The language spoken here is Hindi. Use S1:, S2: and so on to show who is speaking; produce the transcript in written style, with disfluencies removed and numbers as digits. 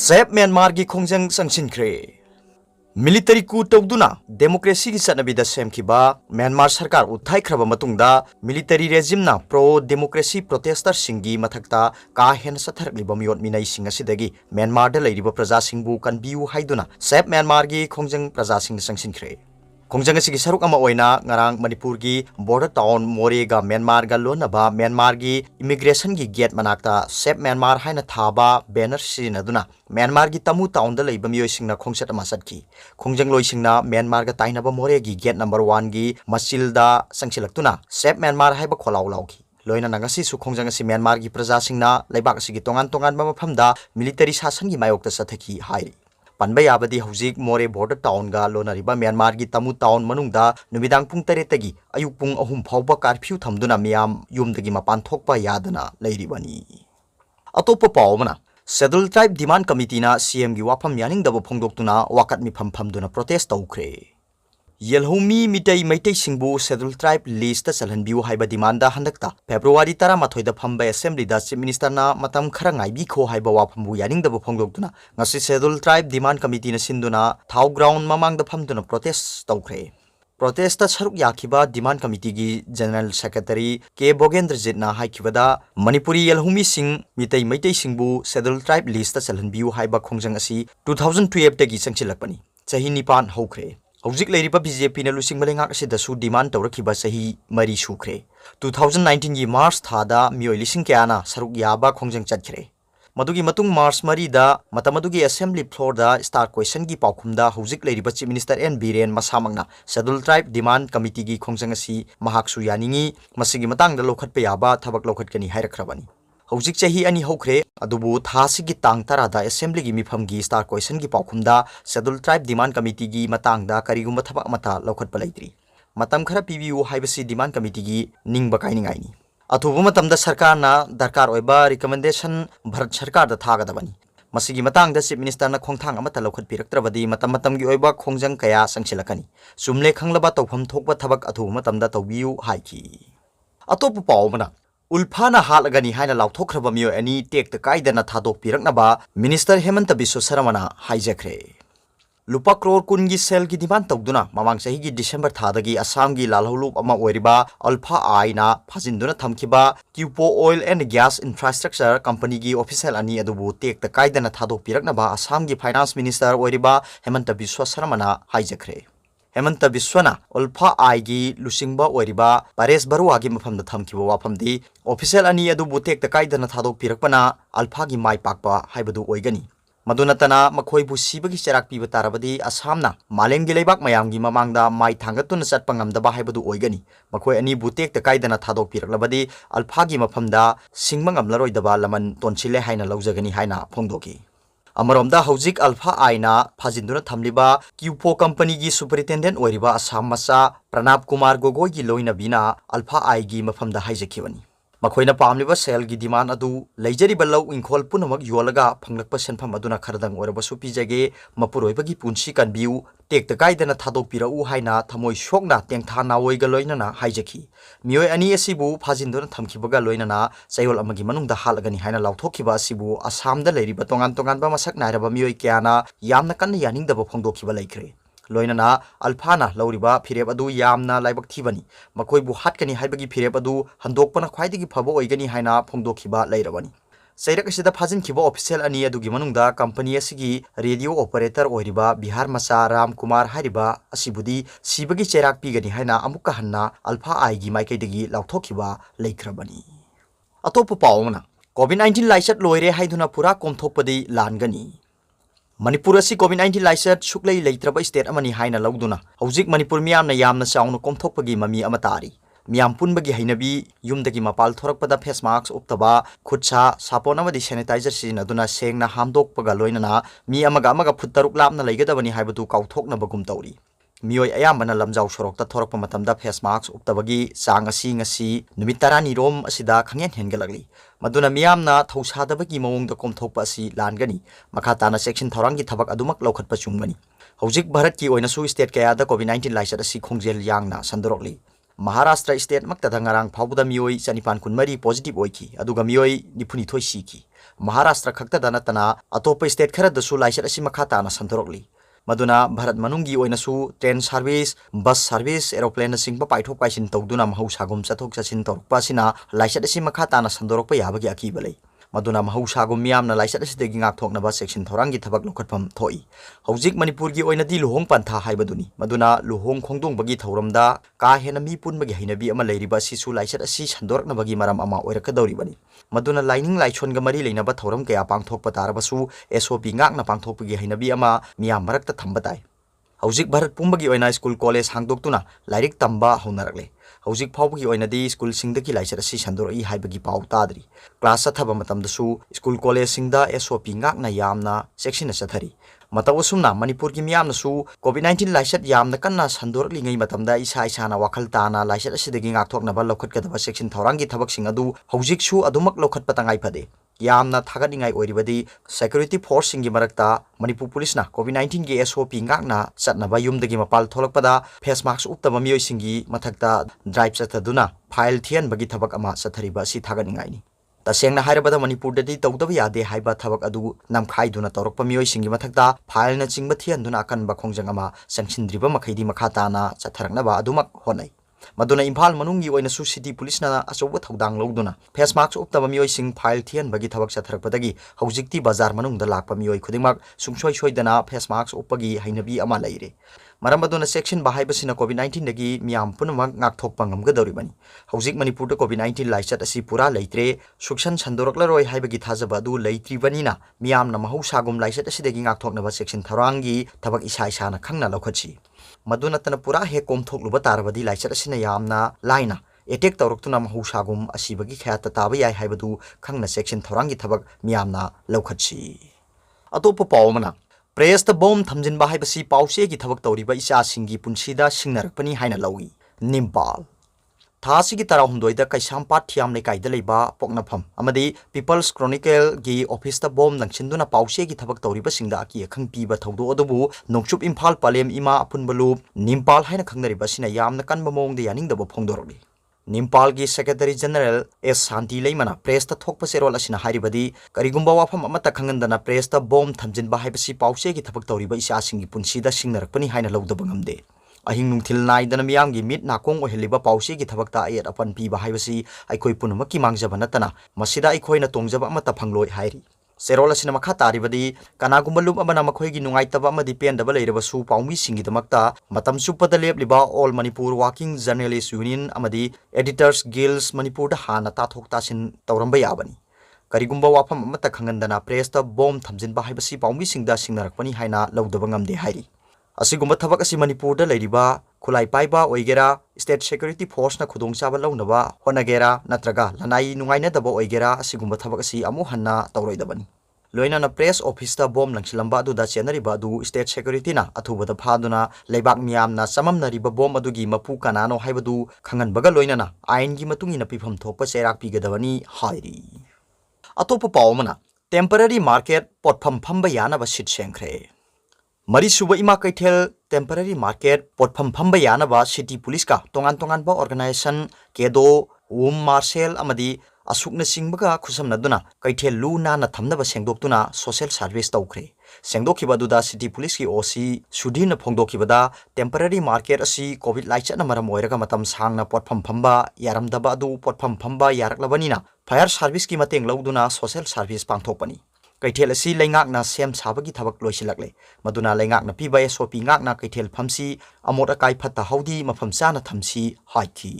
S1: सेप म्यांमार की खोंजंग संगसिनख्रे मिलिटरी कू तौदुना डेमोक्रेसी की चटनबीदा सेमखिबा म्यांमार सरकार उथाइख्रबा मतुंगदा मिलिटरी रेजिमना प्रो डेमोक्रेसी प्रोटेस्टर सिंगी मथक्ता का हेन सथरकलिबा मियोट मिनाई सिंग असिदगी म्यांमार दा लैरिबा प्रजा सिंगबु कनबियु हाइदुना सेप म्यांमार की खोंजंग प्रजा सिंग संगसिनख्रे खोंजंग असिगी सरुक अमा ओइना ngarang मणिपुर की बॉर्डर टाउन मोरेगा म्यांमार गा लोनबा म्यांमार की इमिग्रेशन की गेट मनाक्ता सेप म्यांमार हाइना थाबा बैनर सिनदुना म्यांमार की तमु टाउन दा लैबा मियोइसिंगना खोंगसत अमा सटकी खोंजंग लोइसिंगना म्यांमार गा ताइनबा मोरे की गेट नंबर 1 की मचिलदा संगसिलक्तुना सेप म्यांमार हाइबा खोलाउ लाउकी लोइना नंगसी सु खोंजंग असि म्यांमार की प्रजा सिंगना लैबाक असि तोंगान तोंगान मफमदा मिलिटरी शासन की मायोक्ता सथकी हाइरी पनबा याबदी हौजिक मोरे बॉर्डर टाउन गा लोनरिबा म्यांमार की तमु टाउन मनुंगदा नुमिदांग पुंग तरेतगी अयुक पुंग अहुम फाउबा कर्फ्यू थमदुना मियाम युमदगी मपान थोकपा यादना लैरिबनी अतोप पावमना शेड्यूल ट्राइब डिमांड कमिटीना सीएम की वाफम यानिंगदब फोंदोक्तुना वाकत मिफम फमदुना प्रोटेस्ट तौख्रे येलहुमी मिटई मैटई सिंगबु शेड्यूल ट्राइब लिस्ट चलहनबियु हाइबा डिमांड हंदक्ता फेब्रुवारी 13 फंबा असेंबली दा चीफ मिनिस्टर ना मतम खरा ngaibikho हाइबा वाफमबु यानिंगदब फोंदोक्तुना ngasi schedule tribe demand committee ना सिंदुना थाउ ग्राउंड ममांगदा फमदुना प्रोटेस्ट तौख्रे प्रोटेस्ट सरुक याखिबा डिमांड कमिटी की जनरल सेक्रेटरी के बोगेंद्रजीत ना हाइखिबदा मणिपुरी येलहुमी सिंग मिटई मैटई सिंगबु शेड्यूल ट्राइब लिस्ट चलहनबियु हाइबा खोंजंग असि 2012 तगी संचिलकपनी चही 9 हौख्रे हौजिक लैरिबा बीजेपी ना लुसिंग मलेंगाक असिदसु डिमांड तौरखिबा सही मरी सुख्रे 2019 की मार्च थादा मियोय लिसिंग क्याना सरुक याबा खोंजंग चटख्रे मदुगी मतुंग मार्च मरीदा मतमदुगी असेंबली फ्लोर दा स्टार क्वेश्चन की पाउखुमदा हौजिक लैरिबा चीफ मिनिस्टर एन बीरेन मसामंगना शेड्यूल ट्राइब डिमांड कमिटी की खोंजंग असि महाकसु यानिंगी मसिगी मतंगदा लोखटपे याबा थबक लोखटकनी हाइरखरबनी हौजिक चही अनि हौख्रे अदुबु थासिगी तांग तरादा असेंबली की मिफम की स्टार क्वेश्चन की पाउखुमदा शेड्यूल ट्राइब डिमांड कमिटी की मतंगदा करिगुम थबक मता लोखटपा लैत्रि मतम खरा पीबीयू हाइबसी डिमांड कमिटी की निंग बकाइनिंगाइनी अथुबु मतमदा सरकार ना दरकार ओइबा रिकमेंडेशन भारत सरकार दा थागदबनी मसिगी मतंगदा चीफ मिनिस्टर ना खोंथांग अमता लोखटपिरक्त्रबदी मतम मतम की ओइबा खोंजंग कया संगसिलकनी सुमले खंगलबा तौफम थोकबा थबक अथुबु मतमदा तौबियू हाइकी अतोप पावबना उल्फाना हालगनी हाइना लाउथोख्रबा मियो एनी टेक काइदना थादोकपिरक्नबा मिनिस्टर हेमंत बिश्व शर्माना हाइजख्रे लुपा करोड़ कुन की सेल की डिमांड तौदुना ममांग सही की डिसेंबर थादगी असम की लालहौलुप अमा ओइरिबा अल्फा आइना फाजिंदुना थमखिबा Quippo oil and gas infrastructure company की ऑफिशियल अनि अदुबु टेक काइदना थादोकपिरक्नबा असम की फाइनेंस मिनिस्टर ओइरिबा हेमंत बिश्व शर्माना हाइजख्रे हेमंत बिश्वना अल्फा आई की लुसिंगबा ओइरिबा परेश बरुआ की मफमदा थमखिबा वाफमदी ऑफिशियल अनि अदुबु टेक काइदना थादोकपिरक्पना अल्फा की माइ पाकपा हाइबदु ओइगनी मदुनतना मखोइबु सिबगी चराक पीबा तारबदी असमना मालेमगी लेबाक मयांगी ममांगदा माइ थांगतुन चटपा ngamdaba हाइबदु ओइगनी मखोइ अनि बुटेक काइदना थादोकपिरक्लबदी अल्फागी मफमदा सिंगबा ngamlaroidaba लमन तोनसिले हाइना लौजगनी हाइना फोंदोकी अमरोमदा हौजिक अल्फा आइना फाजिंदुना थमलिबा क्यूपो कंपनी की सुपरिटेंडेंट ओइरिबा असम मसा प्रणब कुमार गोगोई की लोइनबीना अल्फा आई की मफमदा हाइजखिबनी मखोइना पामलिबा सेल की डिमांड अदु लैजरिबा लौ इंखोल पुनमक योलगा फंगलकपा सेनफम अदुना खरदंग ओरबसु पिजगे मपुरोइबगी पुंसी कनबिउ टेक काइदना थादोकपिरउ हाइना थमोइ सोकना तेंथाना ओइगा लोइनना हाइजखि मियोय अनि असिबु फाजिंदुना थमखिबगा लोइनना चयोल अमगी मनुंगदा हालगनी हाइना लाउथोखिबा असिबु असमदा लैरिबा तोंगान तोंगानबा मसक नाइरबा मियोय क्याना यामना कन्न यानिंगदबा फोंदोखिबा लैख्रे लोइनना अल्फाना लौरिबा फिरेब अदु यामना लाइबक थिबनी मखोइबु हाटकनी हाइबगी फिरेब अदु हंदोकपना ख्वाइदगी फबो ओइगनी हाइना फोंदोखिबा लैरबनी सैरक असिदा फाजिनखिबा ऑफिशियल अनि अदुगी मनुंगदा कंपनी असिगी रेडियो ऑपरेटर ओइरिबा बिहार मसा राम कुमार हारिबा असिबुदी सिबगी चेराक पीगनी हाइना अमुक्का हन्ना अल्फा आईगी माइकैदगी लाउथोखिबा लैख्रबनी अतोप पावमना कोविड-19 लाइसट लोइरे हाइदुना पुरा कोमथोकपदी लानगनी मणिपुर असी कोविड-19 लाइसट सुक्लई लेत्रब स्टेट अमनी हाइना लौदुना हौजिक मणिपुर मियामना यामना चाउना कोमथोकपगी ममी अमतारी मियाम पुनबगी हैनबी युमदगी मपाल थोरकपदा फेस मास्क उपतबा खुदसा सापोन अमदी सैनिटाइजर सिजनदुना सेंगना हामदोकपगा लोइनना मी अमगा अमगा फुट तरुक लापना लैगदबनी हाइबदु काउथोकनबगुम तौरी मियोय अयामबना लमजाउ सोरokta थोरकप मतमदा फेस मास्क उपतबगी चांग असि ngasi नुमित 10 रोम असिदा खंगेन हेनगलगली मदुना मियामना थौसादबगी मवोंगदा कोमथोकपा असि लानगनी मखाताना सेक्शन थौरंगी थबक अदुमक लौखटपा चुंगनी हौजिक भारत की ओइनसु स्टेट कयादा कोविड-19 लाइसट असि खोंजेल यांगना संदरोकली महाराष्ट्र स्टेट मक्तदा ngarang phawda mioi chanipan kunmari positive oiki aduga mioi nipuni thoi siki Maharashtra खक्तदा नतना अतोप स्टेट खरदसु लाइसेट असि मखा ताना संतोरकली मदुना भारत मनुंगी ओइनसु train service bus service aeroplane सिंह पाइथोक पाइसिन तौदुना महौसागुम चथोक चसिन तौरकपासिना लाइसेट असि मखा ताना संतोरकपा याबगी अकीबा लै मदुना महौसागुम मियामना लाइसेट असिदगी ngakthoknaba सेक्शन थौरांगी थबक लोखटफम थोई हौजिक मणिपुर की ओइनदी लुहोंग पंथा हाइबदुनी मदुना लुहोंग खोंगदोंबगी थौरमदा का हेना मी पुनबगी हैनबी अमा लैरिबा सिसु लाइसेट असि संदोरकनबगी मरम अमा ओइरकदौरिबनी मदुना लाइनिंग लाइछोनगा मरी लेनबा थौरम कया पांगथोकपा तारबसु एसओपी ngakna पांगथोकपगी हैनबी अमा मियाम मरकता थंबताई हौजिक भारत पुंबगी ओइना स्कूल कॉलेज हांगदोक्तुना लाइरिक तंबा हौनरकले हौजिक फाउबगी ओइनदी स्कूल सिंगदगी लाइसेट असि संदोरई हाइबगी पाउ तादरी क्लास चथबा मतमदसु स्कूल कॉलेज सिंगदा एसओपी ngakna यामना सेक्शन चथरी मतवसुमना मणिपुर की मियामनसु कोविड-19 लाइसेट यामना कन्ना संदोरकलिङै मतमदा इसा इसाना वाखल ताना लाइसेट असिदगी ngakthoknaba लौखटकदबा सेक्शन थौरांगी थबकसिंग अदु हौजिकसु अदुमक लौखटपा तंगाई फदे यामना थागनिङाई ओइरिबदी सिक्योरिटी फोर्स सिंगी मरकता मणिपुर पुलिस ना कोविड-19 की एसओपी ngakna चटनबा युमदगी मपाल थोलकपदा फेस मास्क उपतबा मियोइ सिंगी मथकता ड्राइव चथदुना फाइल थियनबगी थबक अमा चथरिबा सि थागनिङाइनी तसेंगना हाइरबदा मणिपुरददी तौदबा यादे हाइबा थबक अदु नमखाइदुना तौरकपा मियोइ सिंगी मथकता फाइलना चिंगबा थियनदुना अकनबा खोंजंग अमा संसिंद्रिबा मखैदी मखाताना चथरकनबा अदुमक होनै मदुना इम्फाल मनुंगी ओइनसु सिटी पुलिस ना अचौबा थौदांग लौदुना फेस मास्क उपतबा मियोइ सिंग फाइल थियनबगी थबक चथरकपदगी हौजिकती बाजार मनुंगदा लाकपा मियोइ खुदिमक सुंगसोइ सोइदना फेस मास्क उपगी हैनबी अमा लैरे मरम अदुना सेक्शन बाहाइबसिना कोविड-19 दगी मियाम पुनमक ngakthokpa ngamgadoribani हौजिक मणिपुर कोविड-19 लाइसेट असि पुरा लैत्रे सुक्सन संदोरकलरोय हाइबगी थाजबा अदु लैत्रिबनिना मियामना महौसागुम लाइसेट असिदगी ngakthoknaba सेक्शन थौरांगी थबक इसा इसाना खंगना लौखछि मदुनतन पुरा हे कोमथोकलुबा तारबदी लाइसेट असिना यामना लाइना एटेक तौरक्तुना महौसागुम असिबगी ख्याता ताबा याय हाइबदु खंगना सेक्शन थौरांगी थबक मियामना लौखछि अतोप पावमना प्रेस बोम थमजिनबा हाइबसी पाउसे की थबक तौरिबा इसा सिंगी पुनसीदा सिंगनरकपनी हाइना लौई निम्पाल थासी की तराहुंदोइदा कैसामपाट थियाम लेकाइदा लेबा पोकनाफम अमदी पीपल्स क्रोनिकल की ऑफिस ता बोम नंगसिंदुना पाउसे की थबक तौरिबा सिंगदा अकी अखंग पीबा थौदो अदुबु नोकचुप इम्फाल पालेम इमा अपुनबलु निम्पाल हाइना खंगनरिबा सिना यामना कनबा मोंगदे यानिंगदबो फोंदोरली निम्पाल की सेक्रेटरी जनरल एस शांति लेमना प्रेस ता थोकपा सेरोल असिना हारिबदी करिगुंबा वाफम अमता खंगनदना प्रेस ता बोम थमजिनबा हाइबसी पाउसे की थबक तौरिबा इसा सिंगी पुनसीदा सिंगनरकपनी हाइना लौदबा ngamde अहिंग नुंथिल नाइदना मियामगी मिट नाकोंग ओहेलिबा पाउसे की थबकता एट अपन पीबा हाइबसी आइखोइ पुनमकी मांगजबा नतना मसिदा आइखोइना तोंगजबा अमता फंगलोइ हाइरी सेरोल असिना मखा तारिबदी कनागुंबा लुम अमना मखोइगी नुंगाइतबा अमदी पेंदबा लेरबसु पाउमी सिंगीदमक्ता मतम सुपदा लेबलिबा all Manipur working journalist union अमदी एडिटर्स गिल्ड्स मणिपुर हाना ताथोक तासिन तौरंबा याबनी करिगुंबा वाफम अमता खंगनदना प्रेस ता बोम थमजिनबा हाइबसी पाउमी सिंगदा सिंगनरकपनी हाइना लौदबा ngamde हाइरी असिगुंबा थबक असि मणिपुर दा लेरिबा खुलाई पाइबा ओइगेरा स्टेट सिक्योरिटी फोर्स ना खुदोंचाबा लौनबा होनगेरा नत्रगा लनाई नुंगाइनदबा ओइगेरा असिगुंबा थबक असि अमु हन्ना तौरोइदबनी लोइना प्रेस ऑफिस ता बोम लंगसिलंबा अदुदा चेनरिबा अदु स्टेट सिक्योरिटी ना अथुबदा फादुना लेबाक मियामना सममनरिबा बोम अदुगी मपु कनानो हाइबदु खंगनबगा लोइना आइनगी मतुंगिना पिफम थोकपा चेराक पिगदबनी हाइरी अतोप पावमना टेम्पररी मार्केट पोटफम फंबा यानबा सिट सेंख्रे मरीसुबा इमा कैथेल टेम्पररी मार्केट पोटफम फंबा यानबा सिटी पुलिस का तोंगान तोंगान बा ऑर्गेनाइजेशन केदो वुम मार्शल अमदी असुकना सिंगबगा खुसमनदुना कैथेल लू नाना थमनबा सेंगदोक्तुना सोशल सर्विस तौख्रे सेंगदोखिबदुदा सिटी पुलिस की ओसी सुधीन फोंगदोखिबदा टेम्पररी मार्केट असि कोविड लाइचना मरम ओइरगा मतम सांगना पोटफम फंबा यारमदबा अदु पोटफम फंबा यारकलबनिना फायर सर्विस की मतेंग लौदुना सोशल सर्विस पांगथोकपनी कैथेल असि लैंगाकना सेम साबगी थबक लोइसिलकले मदुना लैंगाकना पीबा एसओपी ngakna कैथेल फमसी अमोट अकाई फत्ता हौदी मफम चाना थमसी हाइथी।